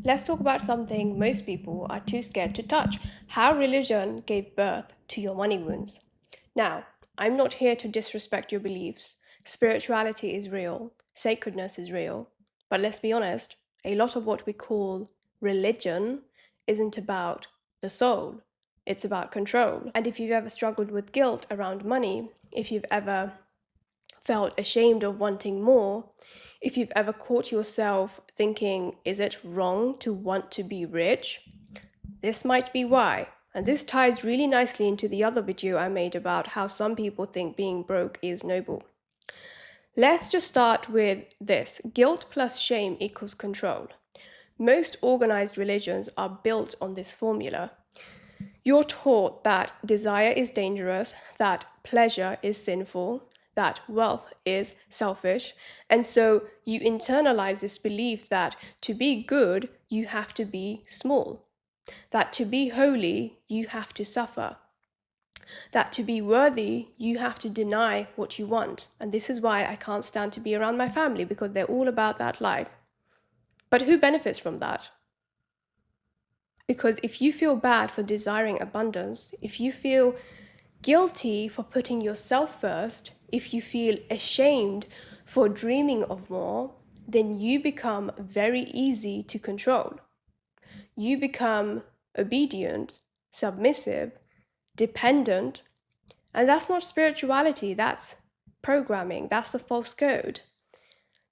let's talk about something most people are too scared to touch: how religion gave birth to your money wounds. Now, I'm not here to disrespect your beliefs. Spirituality is real, sacredness is real. But let's be honest, a lot of what we call religion isn't about the soul, it's about control. And if you've ever struggled with guilt around money, if you've ever felt ashamed of wanting more, if you've ever caught yourself thinking, is it wrong to want to be rich? This might be why. And this ties really nicely into the other video I made about how some people think being broke is noble. Let's just start with this. Guilt plus shame equals control. Most organized religions are built on this formula. You're taught that desire is dangerous, that pleasure is sinful, that wealth is selfish, and so you internalize this belief that to be good, you have to be small, that to be holy, you have to suffer, that to be worthy, you have to deny what you want. And this is why I can't stand to be around my family, because they're all about that life. But who benefits from that? Because if you feel bad for desiring abundance, if you feel guilty for putting yourself first, if you feel ashamed for dreaming of more, then you become very easy to control. You become obedient, submissive, dependent, and that's not spirituality, that's programming, that's the false code.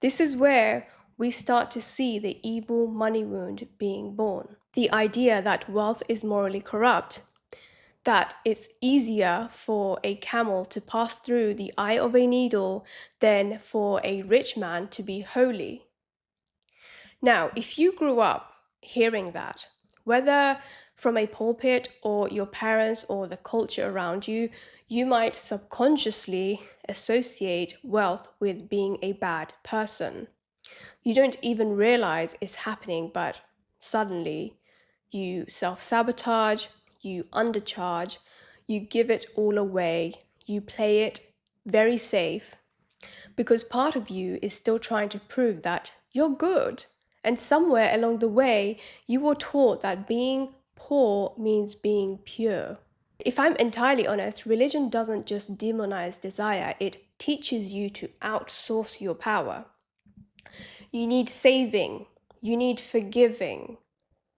This is where we start to see the evil money wound being born. The idea that wealth is morally corrupt, that it's easier for a camel to pass through the eye of a needle than for a rich man to be holy. Now, if you grew up hearing that, whether from a pulpit or your parents or the culture around you, you might subconsciously associate wealth with being a bad person. You don't even realize it's happening, but suddenly you self-sabotage, you undercharge, you give it all away, you play it very safe, because part of you is still trying to prove that you're good. And somewhere along the way, you were taught that being poor means being pure. If I'm entirely honest, religion doesn't just demonize desire, it teaches you to outsource your power. You need saving, you need forgiving.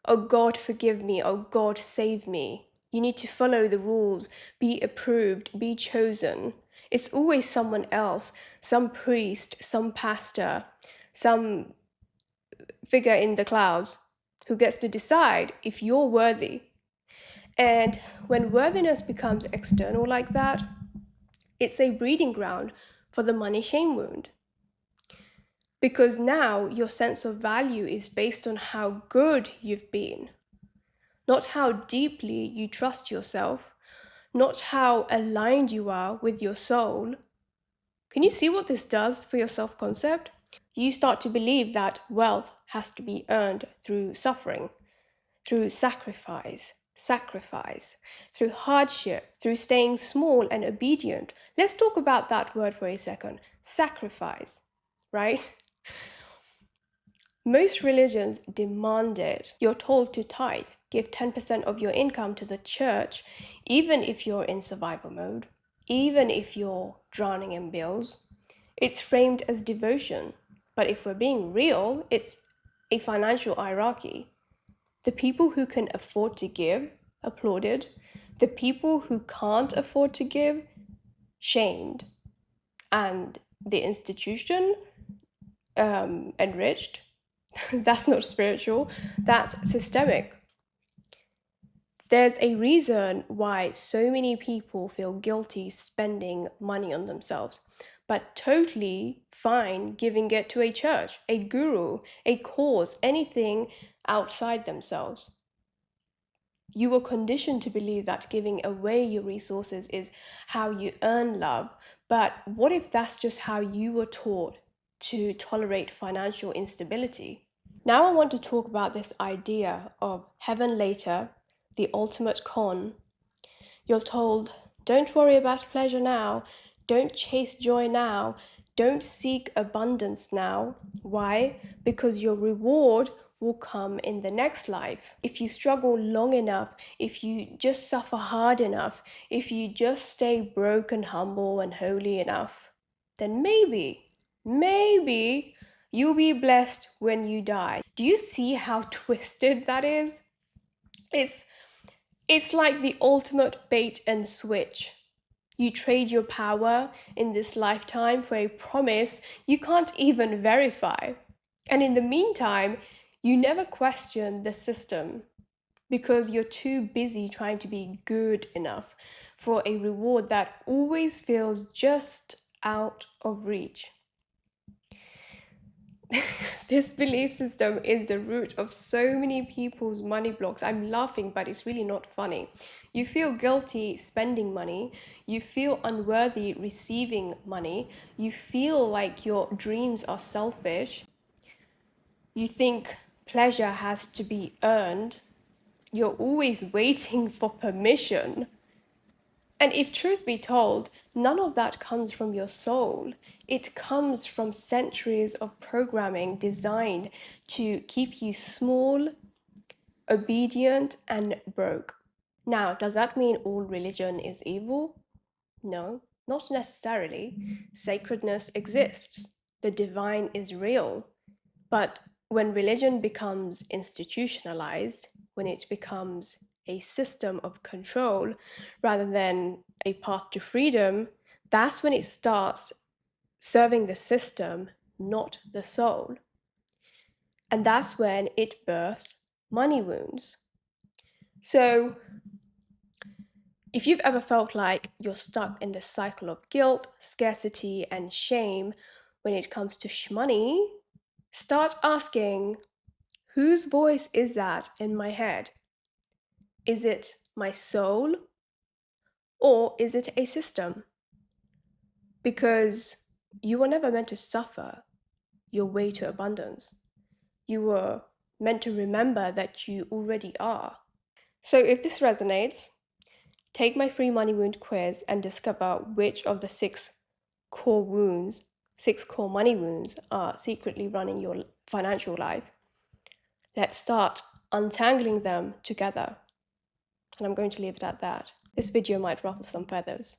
Oh God, forgive me, oh God, save me. You need to follow the rules, be approved, be chosen. It's always someone else, some priest, some pastor, some figure in the clouds who gets to decide if you're worthy. And when worthiness becomes external like that, it's a breeding ground for the money shame wound. Because now your sense of value is based on how good you've been, not how deeply you trust yourself, not how aligned you are with your soul. Can you see what this does for your self-concept? You start to believe that wealth has to be earned through suffering, through sacrifice, through hardship, through staying small and obedient. Let's talk about that word for a second. Sacrifice, right? Most religions demand it. You're told to tithe, give 10% of your income to the church, even if you're in survival mode, even if you're drowning in bills. It's framed as devotion. But if we're being real, it's a financial hierarchy. The people who can afford to give, applauded. The people who can't afford to give, shamed. And the institution, enriched. That's not spiritual, that's systemic. There's a reason why so many people feel guilty spending money on themselves, but totally fine giving it to a church, a guru, a cause, anything outside themselves. You were conditioned to believe that giving away your resources is how you earn love, but what if that's just how you were taught to tolerate financial instability? Now I want to talk about this idea of heaven later, the ultimate con. You're told, don't worry about pleasure now, don't chase joy now, don't seek abundance now. Why? Because your reward will come in the next life. If you struggle long enough, if you just suffer hard enough, if you just stay broke and humble and holy enough, then maybe you'll be blessed when you die. Do you see how twisted that is? It's like the ultimate bait and switch. You trade your power in this lifetime for a promise you can't even verify. And in the meantime, you never question the system because you're too busy trying to be good enough for a reward that always feels just out of reach. This belief system is the root of so many people's money blocks. I'm laughing, but it's really not funny. You feel guilty spending money. You feel unworthy receiving money. You feel like your dreams are selfish. You think pleasure has to be earned. You're always waiting for permission. And if truth be told, none of that comes from your soul. It comes from centuries of programming designed to keep you small, obedient, and broke. Now, does that mean all religion is evil? No, not necessarily. Sacredness exists. The divine is real. But when religion becomes institutionalized, when it becomes a system of control rather than a path to freedom, that's when it starts serving the system, not the soul. And that's when it births money wounds. So, if you've ever felt like you're stuck in this cycle of guilt, scarcity, and shame when it comes to shmoney, start asking, whose voice is that in my head? Is it my soul or is it a system? Because you were never meant to suffer your way to abundance. You were meant to remember that you already are. So if this resonates, take my free money wound quiz and discover which of the six core money wounds are secretly running your financial life. Let's start untangling them together. And I'm going to leave it at that. This video might ruffle some feathers,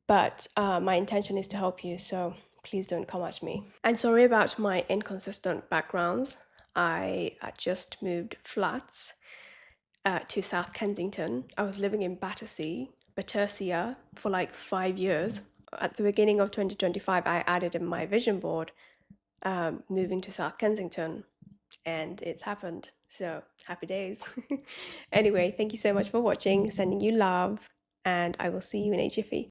but my intention is to help you, so please don't come at me. And sorry about my inconsistent backgrounds. I just moved flats to South Kensington. I was living in Battersea for like 5 years. At the beginning of 2025, I added in my vision board moving to South Kensington, and it's happened. So happy days. Anyway, thank you so much for watching. Sending you love, and I will see you in a jiffy.